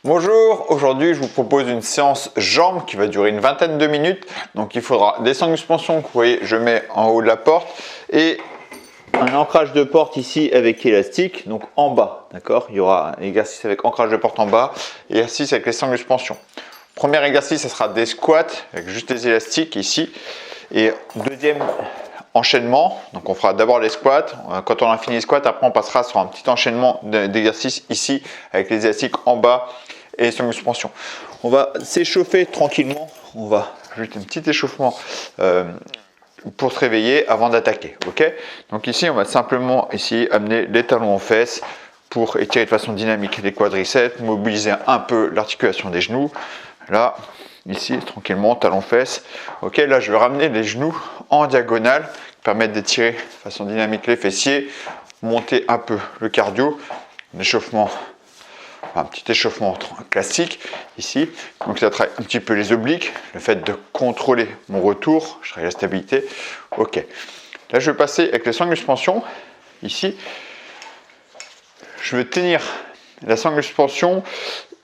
Bonjour, aujourd'hui je vous propose une séance jambes qui va durer une vingtaine de minutes. Donc il faudra des sangles de suspension que vous voyez je mets en haut de la porte et un ancrage de porte ici avec élastique, donc en bas, d'accord. Il y aura un exercice avec ancrage de porte en bas et exercice avec les sangles de suspension. Premier exercice, ce sera des squats avec juste les élastiques ici. Et deuxième enchaînement, donc on fera d'abord les squats. Quand on a fini les squats, après on passera sur un petit enchaînement d'exercices ici avec les élastiques en bas et les sangles de suspension. On va s'échauffer tranquillement, on va juste un petit échauffement pour se réveiller avant d'attaquer. Ok. Donc ici on va simplement amener les talons aux fesses pour étirer de façon dynamique les quadriceps, mobiliser un peu l'articulation des genoux. Là, ici, tranquillement, talons fesses. Ok, là, je vais ramener les genoux en diagonale, qui permettent d'étirer de façon dynamique les fessiers, monter un peu le cardio, un petit échauffement classique ici. Donc, ça travaille un petit peu les obliques, le fait de contrôler mon retour, je travaille la stabilité. Ok, là, je vais passer avec les sangles de suspension. Ici, je vais tenir la sangle de suspension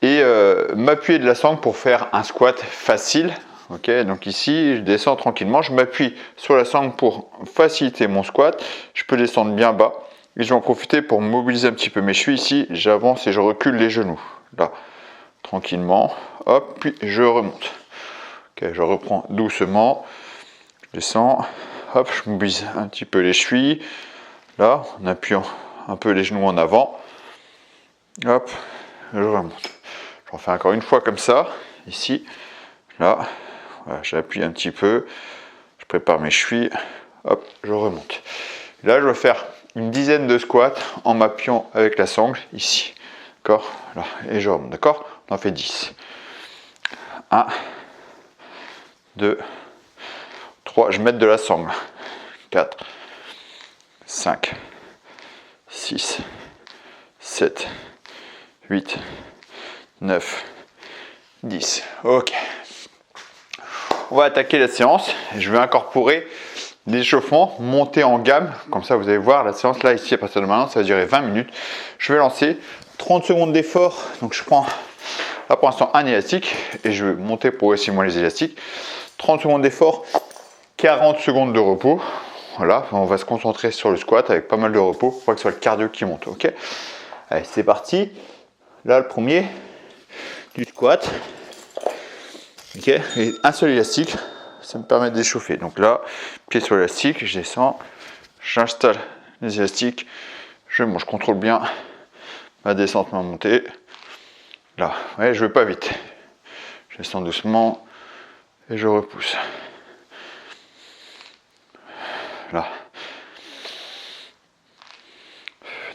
et m'appuyer de la sangle pour faire un squat facile. Ok, donc ici je descends tranquillement, je m'appuie sur la sangle pour faciliter mon squat. Je peux descendre bien bas et je vais en profiter pour mobiliser un petit peu mes chevilles. Ici j'avance et je recule les genoux, là tranquillement, hop, puis je remonte. Ok, je reprends doucement, je descends, hop, je mobilise un petit peu les chevilles, là en appuyant un peu les genoux en avant, hop, je remonte. J'en fais encore une fois comme ça, ici, là, voilà, j'appuie un petit peu, je prépare mes chevilles, hop, je remonte. Là, je vais faire une dizaine de squats en m'appuyant avec la sangle, ici, d'accord, là, et je remonte, d'accord. On en fait 10. 1, 2, 3, je vais mettre de la sangle, 4, 5, 6, 7, 8, 9, 10. Ok. On va attaquer la séance. Je vais incorporer l'échauffement, monter en gamme. Comme ça, vous allez voir la séance là, ici, à partir de maintenant, ça va durer 20 minutes. Je vais lancer 30 secondes d'effort. Donc, je prends là pour l'instant un élastique et je vais monter progressivement les élastiques. 30 secondes d'effort, 40 secondes de repos. Voilà, on va se concentrer sur le squat avec pas mal de repos pour que ce soit le cardio qui monte. Ok. Allez, c'est parti. Là, le premier. Du squat, ok, et un seul élastique, ça me permet d'échauffer. Donc là, pied sur l'élastique, je descends, j'installe les élastiques, je contrôle bien ma descente, ma montée. Là, ouais, je vais pas vite, je descends doucement et je repousse. Là.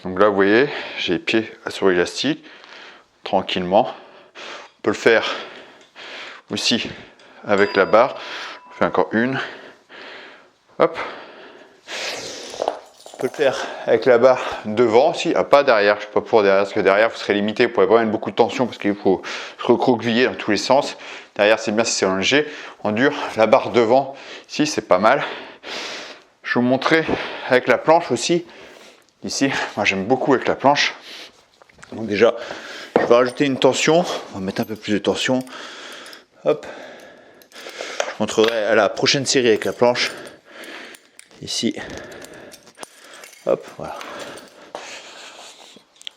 Donc là, vous voyez, j'ai les pieds sur l'élastique, tranquillement. On peut le faire aussi avec la barre. On fait encore une. Hop. On peut le faire avec la barre devant aussi, pas derrière. Je ne suis pas pour derrière parce que derrière vous serez limité. Vous ne pourrez pas mettre beaucoup de tension parce qu'il faut se recroqueviller dans tous les sens. Derrière c'est bien si c'est en léger. En dur, la barre devant, ici c'est pas mal. Je vais vous montrer avec la planche aussi. Ici, moi j'aime beaucoup avec la planche. Donc déjà, je vais rajouter une tension, on va mettre un peu plus de tension. Hop. Je montrerai à la prochaine série avec la planche. Ici. Hop, voilà.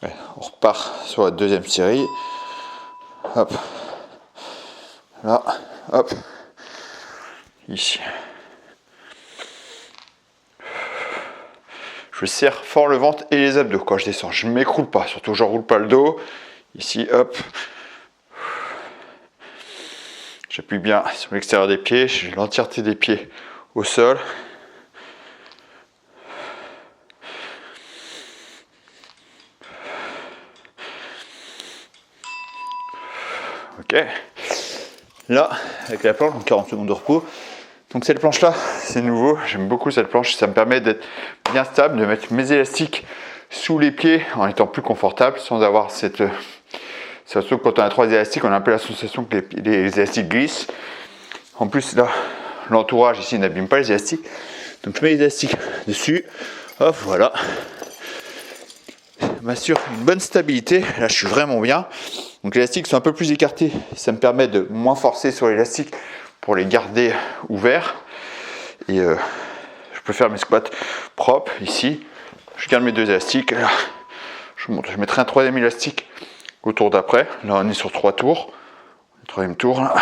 Ouais, on repart sur la deuxième série. Hop. Là, hop. Ici. Je serre fort le ventre et les abdos quand je descends. Je ne m'écroule pas, surtout je ne roule pas le dos. Ici, hop. J'appuie bien sur l'extérieur des pieds, j'ai l'entièreté des pieds au sol. Ok. Là, avec la planche, donc 40 secondes de repos. Donc cette planche-là, c'est nouveau, j'aime beaucoup cette planche. Ça me permet d'être bien stable, de mettre mes élastiques sous les pieds en étant plus confortable, sans avoir cette... Surtout quand on a 3 élastiques, on a un peu la sensation que les élastiques glissent. En plus, là, l'entourage ici n'abîme pas les élastiques. Donc je mets les élastiques dessus. Hop, voilà. m'assure une bonne stabilité. Là, je suis vraiment bien. Donc les élastiques sont un peu plus écartés, ça me permet de moins forcer sur l'élastique pour les garder ouverts. Et je peux faire mes squats propres ici. Je garde mes 2 élastiques. Là, je monte. Je mettrai un 3e élastique au tour d'après. Là on est sur 3 tours. Le 3e tour là.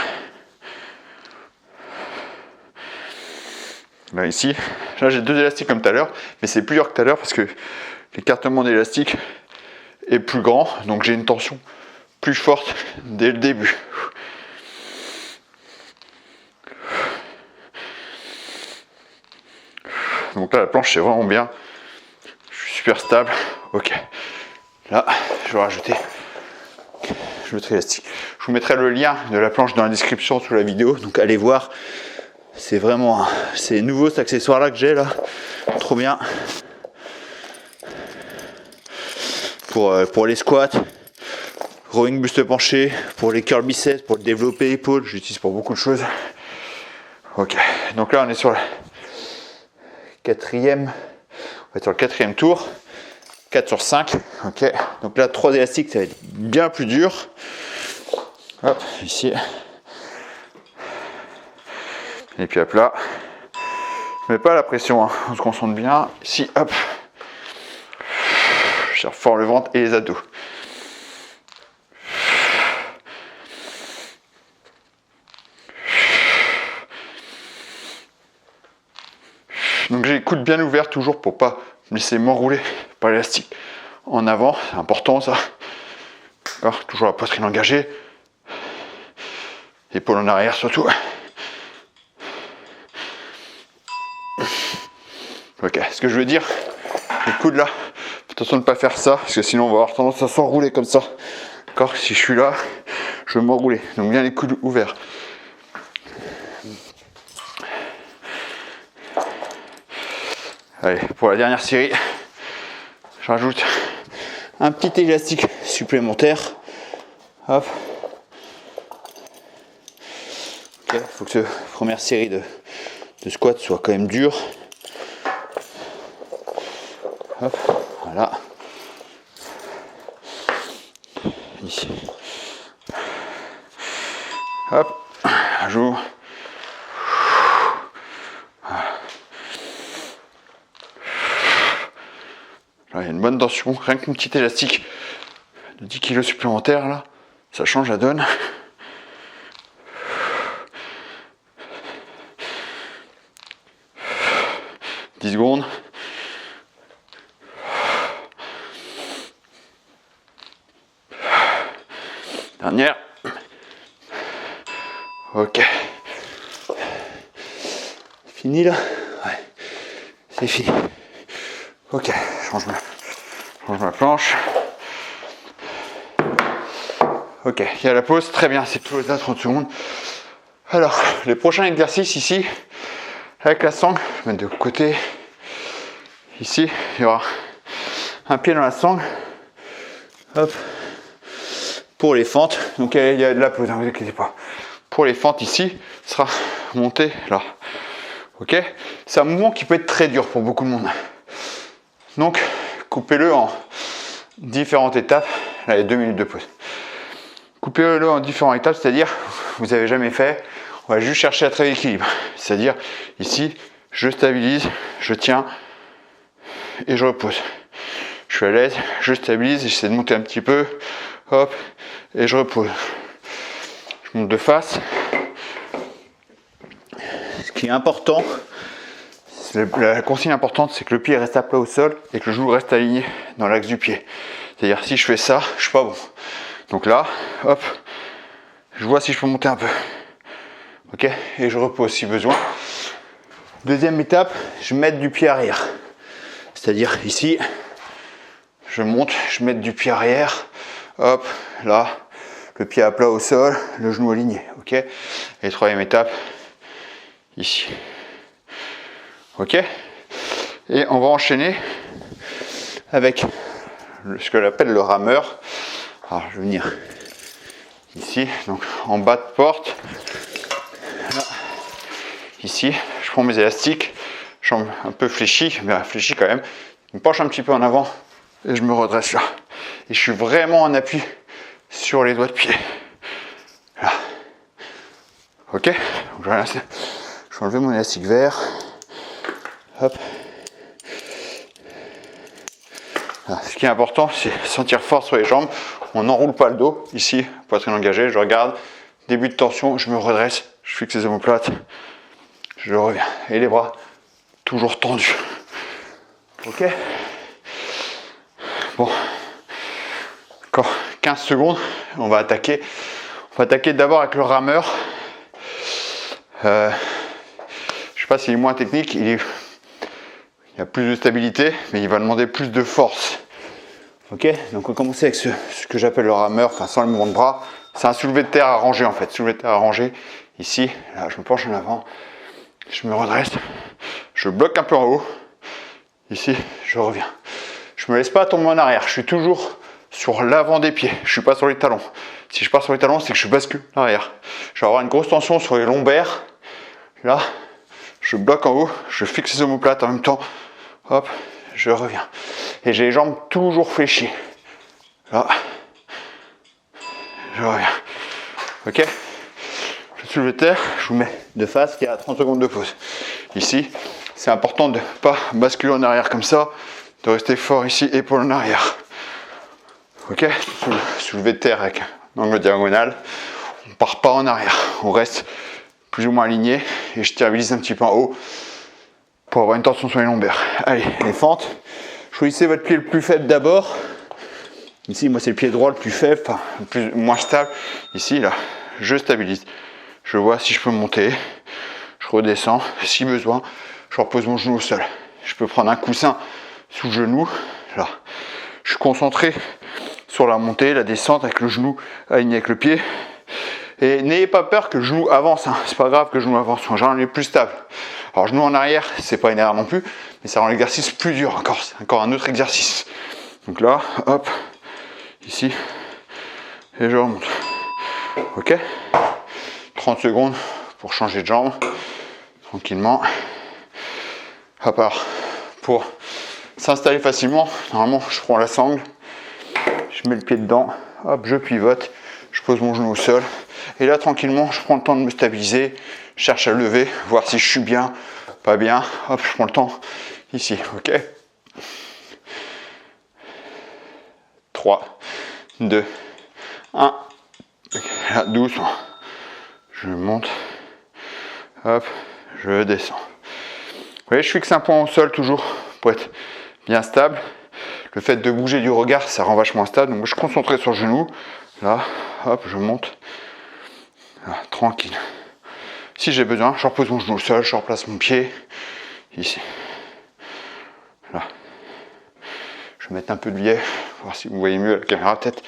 Là ici. Là j'ai 2 élastiques comme tout à l'heure, mais c'est plus dur que tout à l'heure parce que l'écartement d'élastique est plus grand, donc j'ai une tension plus forte dès le début. Donc là la planche c'est vraiment bien, je suis super stable. Ok, là je vais rajouter l'autre élastique. Je vous mettrai le lien de la planche dans la description sous la vidéo, donc allez voir. C'est vraiment c'est nouveau cet accessoire là que j'ai là, trop bien pour les squats, rowing buste penché, pour les curl biceps, pour le développer épaules, j'utilise pour beaucoup de choses. Ok, donc là on est sur le 4e, on va être sur le 4e tour, 4 sur 5. Ok, donc là 3 élastiques, ça va être bien plus dur. Hop, ici. Et puis hop là, je mets pas la pression, hein. On se concentre bien. Ici, hop, je serre fort le ventre et les abdos. Donc j'ai les coudes bien ouverts toujours pour pas me laisser m'enrouler par l'élastique en avant, c'est important ça. Alors, toujours la poitrine engagée, épaules en arrière surtout. Ok, ce que je veux dire, les coudes là, attention de ne pas faire ça, parce que sinon on va avoir tendance à s'enrouler comme ça. D'accord, si je suis là, je vais m'enrouler. Donc bien les coudes ouverts. Allez, pour la dernière série, je rajoute un petit élastique supplémentaire. Hop. Ok, faut que cette première série de squats soit quand même dure. Hop, voilà. Ici. Hop, j'ouvre. Là, il y a une bonne tension, rien qu'une petite élastique de 10 kg supplémentaires là, ça change la donne. « 10 secondes. Dernière. Ok. Fini là? Ouais. C'est fini. Ok, je change ma planche. Ok, il y a la pause, très bien, c'est pause là 30 secondes. Alors, les prochains exercices ici, avec la sangle, je vais mettre de côté. Ici, il y aura un pied dans la sangle. Hop. Pour les fentes, donc il y a de la pause, ne vous inquiétez pas. Pour les fentes ici, ce sera monté là. Ok, c'est un mouvement qui peut être très dur pour beaucoup de monde. Donc, coupez-le en différentes étapes. Là, il y a 2 minutes de pause. Coupez-le en différentes étapes, c'est-à-dire, vous n'avez jamais fait, on va juste chercher à travailler l'équilibre. C'est-à-dire, ici, je stabilise, je tiens et je repose. Je suis à l'aise, je stabilise, j'essaie de monter un petit peu, hop, et je repose. Je monte de face. Ce qui est important, la consigne importante, c'est que le pied reste à plat au sol et que le genou reste aligné dans l'axe du pied. C'est-à-dire, si je fais ça, je suis pas bon. Donc là, hop, je vois si je peux monter un peu. Ok, et je repose si besoin. Deuxième étape, je mets du pied arrière. C'est-à-dire ici, je monte, je mets du pied arrière. Hop, là, le pied à plat au sol, le genou aligné. Ok, et troisième étape, ici. Ok, et on va enchaîner avec ce que j'appelle le rameur. Alors, je vais venir ici, donc en bas de porte. Là. Ici, je prends mes élastiques, jambe un peu fléchie, bien fléchie quand même. Je me penche un petit peu en avant et je me redresse là. Et je suis vraiment en appui sur les doigts de pied. Là. Ok, donc, je vais enlever mon élastique vert. Hop. Là, ce qui est important, c'est sentir fort sur les jambes. On n'enroule pas le dos. Ici, poitrine engagée, je regarde. Début de tension, je me redresse, je fixe les omoplates, je reviens. Et les bras toujours tendus. Ok. Bon. Encore 15 secondes. On va attaquer. On va attaquer d'abord avec le rameur. Je ne sais pas s'il est moins technique. Il y a plus de stabilité, mais il va demander plus de force. Ok. Donc on va commencer avec ce que j'appelle le rameur, enfin sans le mouvement de bras. C'est un soulevé de terre arrangé en fait. Soulevé de terre arrangé. Ici, là, je me penche en avant. Je me redresse. Je bloque un peu en haut. Ici, je reviens. Je me laisse pas tomber en arrière. Je suis toujours sur l'avant des pieds. Je suis pas sur les talons. Si je pars sur les talons, c'est que je bascule en arrière. Je vais avoir une grosse tension sur les lombaires. Là, je bloque en haut. Je fixe les omoplates en même temps. Hop, je reviens. Et j'ai les jambes toujours fléchies. Là, je reviens. Ok. Je soulève de terre. Je vous mets de face. Il y a 30 secondes de pause. Ici, c'est important de ne pas basculer en arrière comme ça. De rester fort ici, épaule en arrière. Ok. Soulevé de terre avec un angle diagonal. On ne part pas en arrière. On reste plus ou moins aligné. Et je stabilise un petit peu en haut pour avoir une tension sur les lombaires. Allez, les fentes. Choisissez votre pied le plus faible d'abord. Ici, moi, c'est le pied droit le plus faible, enfin, le moins stable. Ici, là, je stabilise. Je vois si je peux monter. Je redescends. Si besoin, je repose mon genou au sol. Je peux prendre un coussin sous le genou. Là, je suis concentré sur la montée, la descente avec le genou aligné avec le pied. Et n'ayez pas peur que le genou avance. Hein. C'est pas grave que le genou avance. En général, il est plus stable. Alors, genou en arrière, c'est pas une erreur non plus, mais ça rend l'exercice plus dur encore. C'est encore un autre exercice. Donc là, hop, ici, et je remonte. Ok. 30 secondes pour changer de jambe, tranquillement. Hop, alors, pour s'installer facilement, normalement, je prends la sangle, je mets le pied dedans, hop, je pivote, je pose mon genou au sol. Et là, tranquillement, je prends le temps de me stabiliser, je cherche à lever, voir si je suis bien, pas bien. Hop, je prends le temps ici, ok. 3, 2, 1. Là, doucement. Je monte. Hop, je descends. Vous voyez, je fixe un point au sol toujours pour être bien stable. Le fait de bouger du regard, ça rend vachement stable. Donc, je suis concentré sur le genou. Là, hop, je monte. Là, tranquille. Si j'ai besoin, je repose mon genou au sol, je replace mon pied ici. Là. Je vais mettre un peu de biais, voir si vous voyez mieux la caméra peut-être.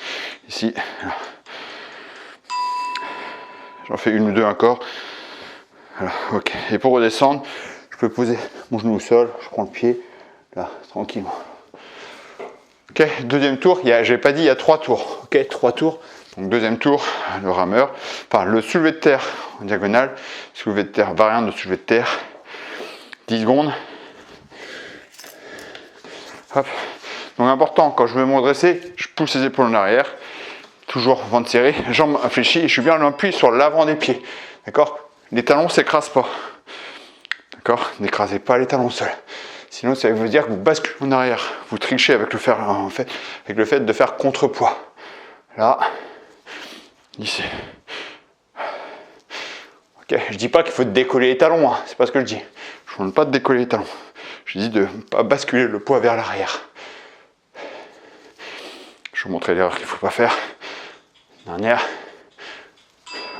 Ici. Là. J'en fais une ou deux encore. Voilà, ok. Et pour redescendre, je peux poser mon genou au sol, je prends le pied, là, tranquillement. Ok, deuxième tour, j'ai pas dit, il y a 3 tours. Ok, 3 tours. Donc deuxième tour, le rameur, enfin le soulevé de terre en diagonale, soulevé de terre, variante de soulevé de terre, 10 secondes. Hop. Donc important, quand je vais me redresser, je pousse les épaules en arrière, toujours ventre serré, jambes infléchies, et je suis bien en appui sur l'avant des pieds. D'accord? Les talons ne s'écrasent pas. D'accord? N'écrasez pas les talons seuls. Sinon, ça veut dire que vous basculez en arrière. Vous trichez avec le fait de faire contrepoids. Là. Ici. Ok, je dis pas qu'il faut décoller les talons, hein. C'est pas ce que je dis. Je ne demande pas de décoller les talons. Je dis de ne pas basculer le poids vers l'arrière. Je vais vous montrer l'erreur qu'il ne faut pas faire. Dernière.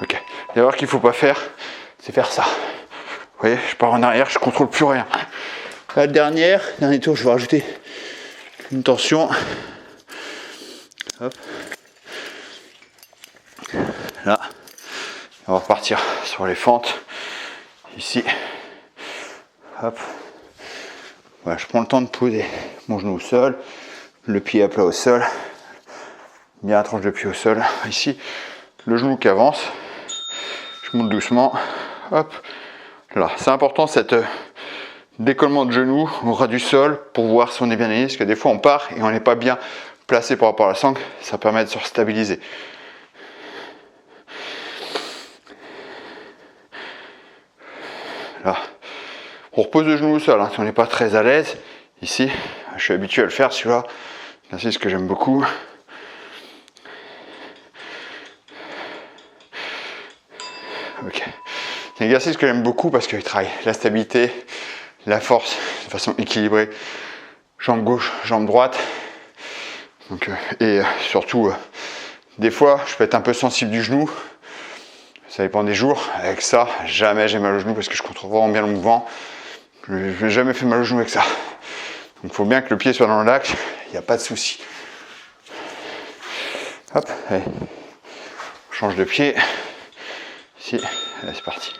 Ok. L'erreur qu'il ne faut pas faire, c'est faire ça. Vous voyez, je pars en arrière, je ne contrôle plus rien. La dernier tour, je vais rajouter une tension. Hop. Là. On va repartir sur les fentes. Ici. Hop. Voilà, je prends le temps de poser mon genou au sol, le pied à plat au sol, bien la tranche de pied au sol. Ici, le genou qui avance. Je monte doucement. Hop. Là, c'est important cette décollement de genou au ras du sol pour voir si on est bien aligné, parce que des fois on part et on n'est pas bien placé par rapport à la sangle. Ça permet de se stabiliser. Là. On repose le genou au sol, hein, si on n'est pas très à l'aise. Ici, je suis habitué à le faire, celui-là. C'est ce que j'aime beaucoup. Ok. C'est un exercice que j'aime beaucoup parce qu'il travaille la stabilité, la force de façon équilibrée. Jambe gauche, jambe droite. Donc, surtout, des fois, je peux être un peu sensible du genou. Ça dépend des jours. Avec ça, jamais j'ai mal au genou parce que je contrôle vraiment bien le mouvement. Je n'ai jamais fait mal au genou avec ça. Donc il faut bien que le pied soit dans l'axe. Il n'y a pas de souci. Hop, allez. On change de pied. Ici, allez, c'est parti.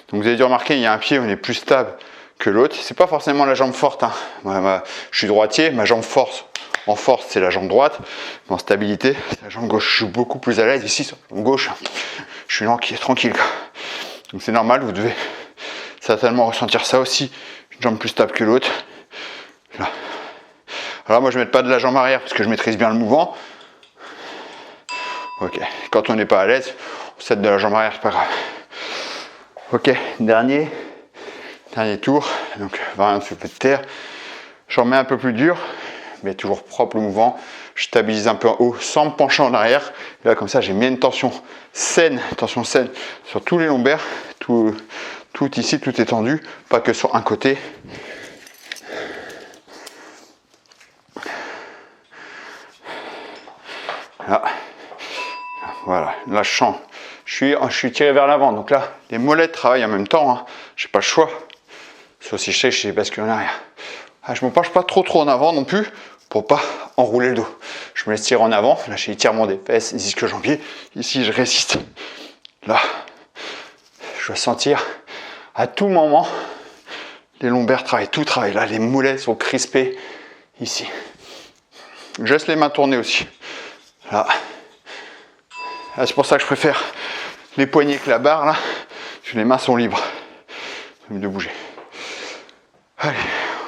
Donc vous avez dû remarquer, il y a un pied où on est plus stable que l'autre. C'est pas forcément la jambe forte. Hein. Je suis droitier, ma jambe force. En force, c'est la jambe droite. En stabilité, c'est la jambe gauche. Je suis beaucoup plus à l'aise ici sur la jambe gauche. Je suis tranquille. Donc c'est normal, vous devez certainement ressentir ça aussi. Une jambe plus stable que l'autre. Là. Alors moi, je ne mets pas de la jambe arrière parce que je maîtrise bien le mouvement. Ok. Quand on n'est pas à l'aise, on s'aide de la jambe arrière, c'est pas grave. Ok. Dernier tour. Donc, variante sur le de terre. J'en mets un peu plus dur, mais toujours propre le mouvement. Je stabilise un peu en haut sans me pencher en arrière. Et là, comme ça, j'ai mis une tension saine sur tous les lombaires. Tout ici, tout est tendu, pas que sur un côté. Là. Voilà, là je sens. Je suis tiré vers l'avant, donc là, les mollets travaillent en même temps. Hein. Je n'ai pas le choix. Sauf si je sais que je bascule en arrière. Je ne me penche pas trop en avant non plus pour pas enrouler le dos. Je me laisse tirer en avant. Là, j'ai l'étirement des fesses, des ischio-jambiers. Ici, je résiste. Là, je dois sentir à tout moment les lombaires travaillent, tout travaille. Là, les mollets sont crispés ici. Je laisse les mains tourner aussi. Là, c'est pour ça que je préfère les poignets que la barre. Là, parce que les mains sont libres de bouger. Allez,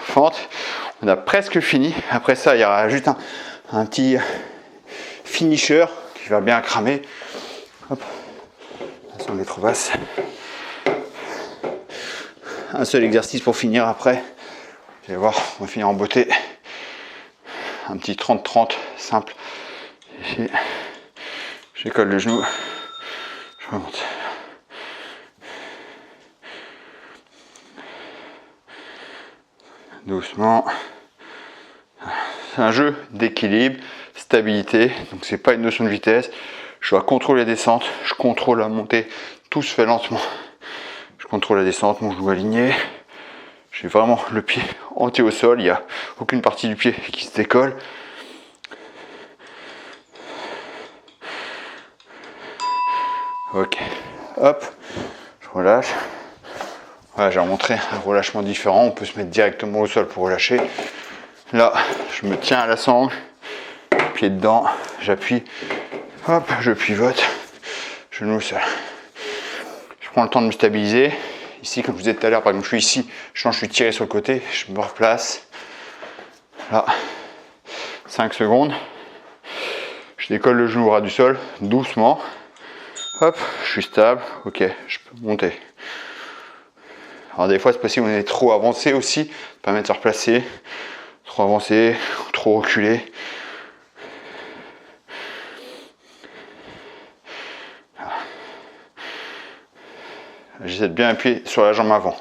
fente. On a presque fini. Après ça, il y aura juste un petit finisher qui va bien cramer. Hop. Attention, elle est trop basse. Un seul exercice pour finir après. Vous allez voir, on va finir en beauté. Un petit 30-30 simple. Ici, j'écolle le genou. Je remonte. Doucement. C'est un jeu d'équilibre, stabilité. Donc c'est pas une notion de vitesse. Je dois contrôler la descente, je contrôle la montée. Tout se fait lentement. Je contrôle la descente, mon genou aligné. J'ai vraiment le pied entier au sol. Il n'y a aucune partie du pied qui se décolle. Ok. Hop. Je relâche. Voilà, j'ai montré un relâchement différent. On peut se mettre directement au sol pour relâcher. Là, je me tiens à la sangle, pied dedans, j'appuie, hop, je pivote, genou au sol. Je prends le temps de me stabiliser. Ici, comme je vous disais tout à l'heure, par exemple, je suis ici, je suis tiré sur le côté, je me replace. Là, 5 secondes. Je décolle le genou au ras du sol, doucement. Hop, je suis stable, ok, je peux monter. Alors des fois c'est possible qu'on est trop avancé aussi, permet de se replacer, trop avancé, trop reculé. J'essaie de bien appuyer sur la jambe avant.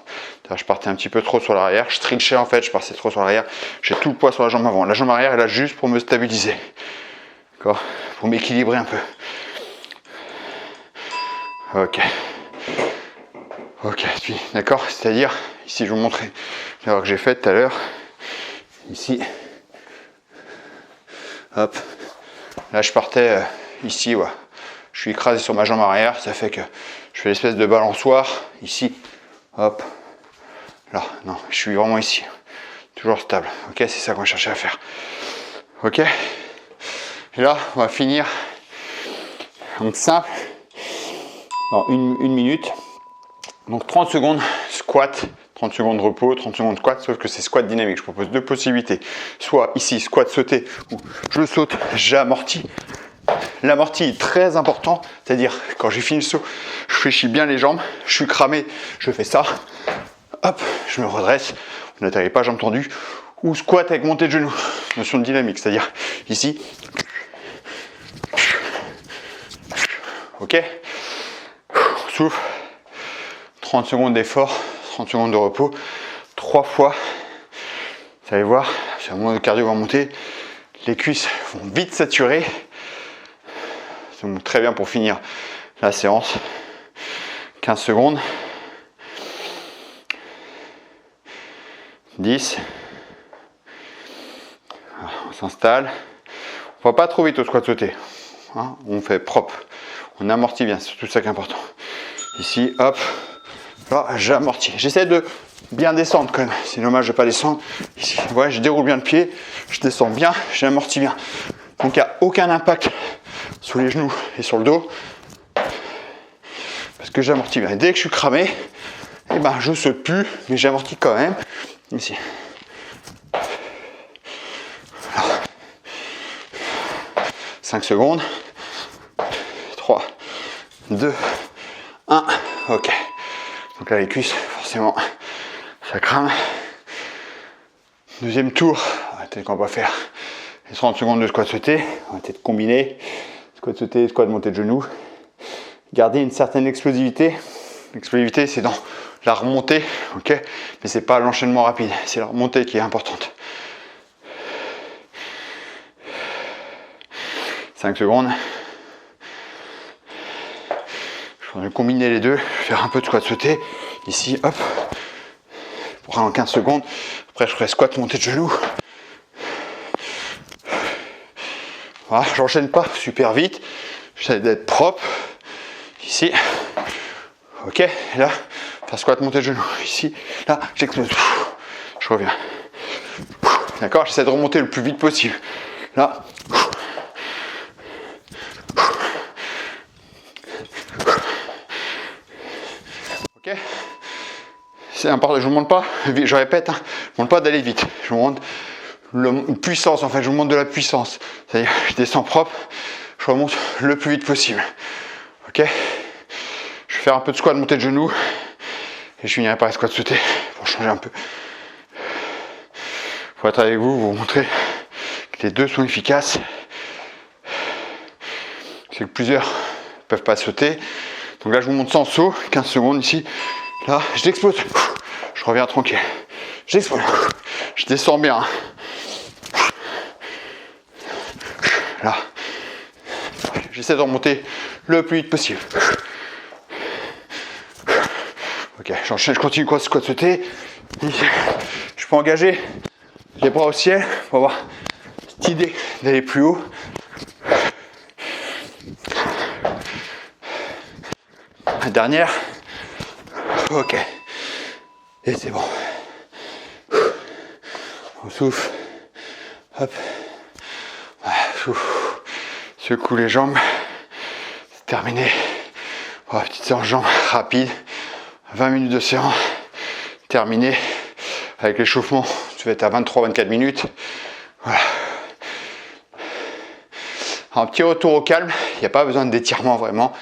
Je partais un petit peu trop sur l'arrière, je trichais en fait, je partais trop sur l'arrière. J'ai tout le poids sur la jambe avant. La jambe arrière est là juste pour me stabiliser. D'accord ? Pour m'équilibrer un peu. Ok. Ok, puis d'accord, c'est-à-dire, ici je vais vous montrer l'erreur que j'ai faite tout à l'heure. Ici. Hop. Là je partais ici, ouais. Je suis écrasé sur ma jambe arrière, ça fait que je fais l'espèce de balançoire. Ici. Hop. Là, non, je suis vraiment ici. Toujours stable. Ok, c'est ça qu'on va chercher à faire. Ok. Et là, on va finir. Donc simple. Dans une minute. Donc 30 secondes squat, 30 secondes repos, 30 secondes squat, sauf que c'est squat dynamique. Je propose deux possibilités. Soit ici, squat sauté, où je saute, j'amortis L'amorti est très important, c'est-à-dire quand j'ai fini le saut, je fléchis bien les jambes, je suis cramé, je fais ça, hop, je me redresse, on n'atterrit pas jambes tendues, ou squat avec montée de genoux, notion de dynamique, c'est-à-dire ici, ok, souffle, 30 secondes d'effort, 30 secondes de repos, 3 fois, vous allez voir, c'est un moment de cardio va monter, les cuisses vont vite saturer, c'est très bien pour finir la séance, 15 secondes, 10, on s'installe, on ne va pas trop vite au squat sauté, hein, on fait propre, on amortit bien, c'est tout ça qui est important. Ici, hop, là j'amortis, j'essaie de bien descendre quand même, c'est dommage de ne pas descendre, ici, ouais, je déroule bien le pied, je descends bien, j'amortis bien, donc il n'y a aucun impact sur les genoux et sur le dos, parce que j'amortis bien, et dès que je suis cramé, eh ben, je saute plus, mais j'amortis quand même, ici. Alors, 5 secondes, 3, 2, 1, ok. Donc là les cuisses, forcément, ça crame. Deuxième tour, peut-être qu'on va faire les 30 secondes de squat sauté, on va peut-être combiner squat sauté, squat montée de genoux. Garder une certaine explosivité. L'explosivité c'est dans la remontée, ok, mais c'est pas l'enchaînement rapide, c'est la remontée qui est importante. 5 secondes. Je vais combiner les deux, faire un peu de squat sauté. Ici, hop, pour en 15 secondes. Après, je ferai squat montée de genoux. Voilà, j'enchaîne pas super vite. J'essaie d'être propre. Ici, ok, là, faire squat montée de genoux. Ici, là, j'explose. Je reviens. D'accord, j'essaie de remonter le plus vite possible. Là. Ok, c'est important, je ne vous demande pas, je répète, hein, je ne vous demande pas d'aller vite, je vous demande une puissance, en fait, je vous demande de la puissance. C'est-à-dire, je descends propre, je remonte le plus vite possible. Ok, je vais faire un peu de squat, montée de genoux, et je finirai par les squats sautés pour changer un peu. Pour être avec vous, vous montrer que les deux sont efficaces. C'est que plusieurs ne peuvent pas sauter. Donc là, je vous montre sans saut, 15 secondes ici. Là, je l'explose. Je reviens tranquille. J'explose. Je descends bien. Là. J'essaie de remonter le plus vite possible. Ok, j'enchaîne, je continue quoi, squat sauter. Je peux engager les bras au ciel pour avoir cette idée d'aller plus haut. La dernière. Ok. Et c'est bon. On souffle. Hop. Secoue les jambes. C'est terminé. Oh, petite séance jambes rapide. 20 minutes de séance. Terminé. Avec l'échauffement, tu vas être à 23-24 minutes. Voilà. Un petit retour au calme. Il n'y a pas besoin d'étirement vraiment.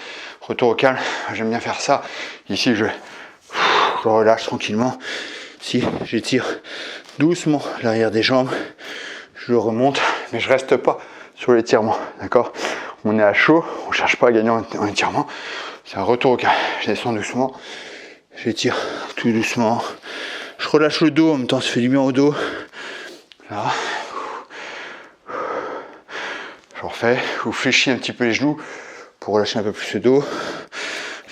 Retour au calme, j'aime bien faire ça. Ici, je relâche tranquillement. Si j'étire doucement l'arrière des jambes, je le remonte, mais je reste pas sur l'étirement. D'accord? On est à chaud, on cherche pas à gagner en étirement. C'est un retour au calme. Je descends doucement, j'étire tout doucement. Je relâche le dos en même temps, ça fait du bien au dos. Là. Je refais, vous fléchis un petit peu les genoux pour relâcher un peu plus le dos.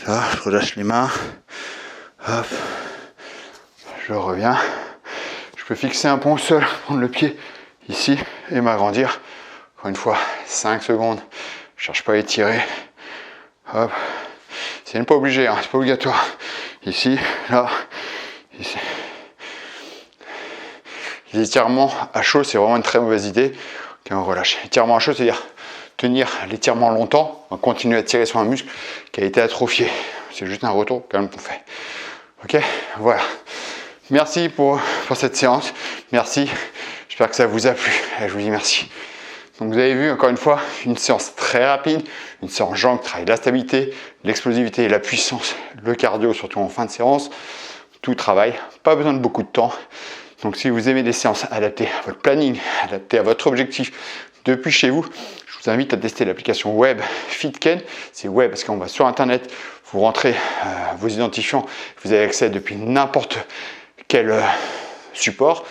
Là, je relâche les mains. Hop. Je reviens. Je peux fixer un point au sol, prendre le pied ici et m'agrandir. Encore une fois, 5 secondes. Je cherche pas à étirer. Hop. C'est même pas obligé, hein, c'est pas obligatoire. Ici, là, ici. Les étirements à chaud, c'est vraiment une très mauvaise idée. Ok, on relâche. Étirement à chaud, c'est-à-dire tenir l'étirement longtemps, on continue à tirer sur un muscle qui a été atrophié. C'est juste un retour quand même qu'on fait. Ok, voilà. Merci pour cette séance. Merci. J'espère que ça vous a plu. Je vous dis merci. Donc vous avez vu encore une fois une séance très rapide, une séance jambes qui travaille la stabilité, l'explosivité, la puissance, le cardio surtout en fin de séance, tout travail, pas besoin de beaucoup de temps. Donc si vous aimez des séances adaptées à votre planning, adaptées à votre objectif depuis chez vous, je vous invite à tester l'application web FitKen. C'est web parce qu'on va sur internet, vous rentrez vos identifiants, vous avez accès depuis n'importe quel support,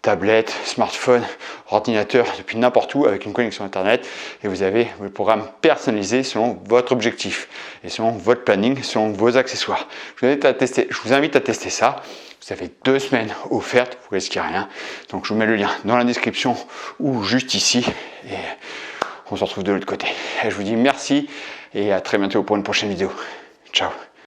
tablette, smartphone, ordinateur, depuis n'importe où avec une connexion internet, et vous avez le programme personnalisé selon votre objectif et selon votre planning, selon vos accessoires. Je vous invite à tester ça. Vous avez 2 semaines offertes, vous risquez rien. Donc je vous mets le lien dans la description ou juste ici, et on se retrouve de l'autre côté. Et je vous dis merci et à très bientôt pour une prochaine vidéo. Ciao.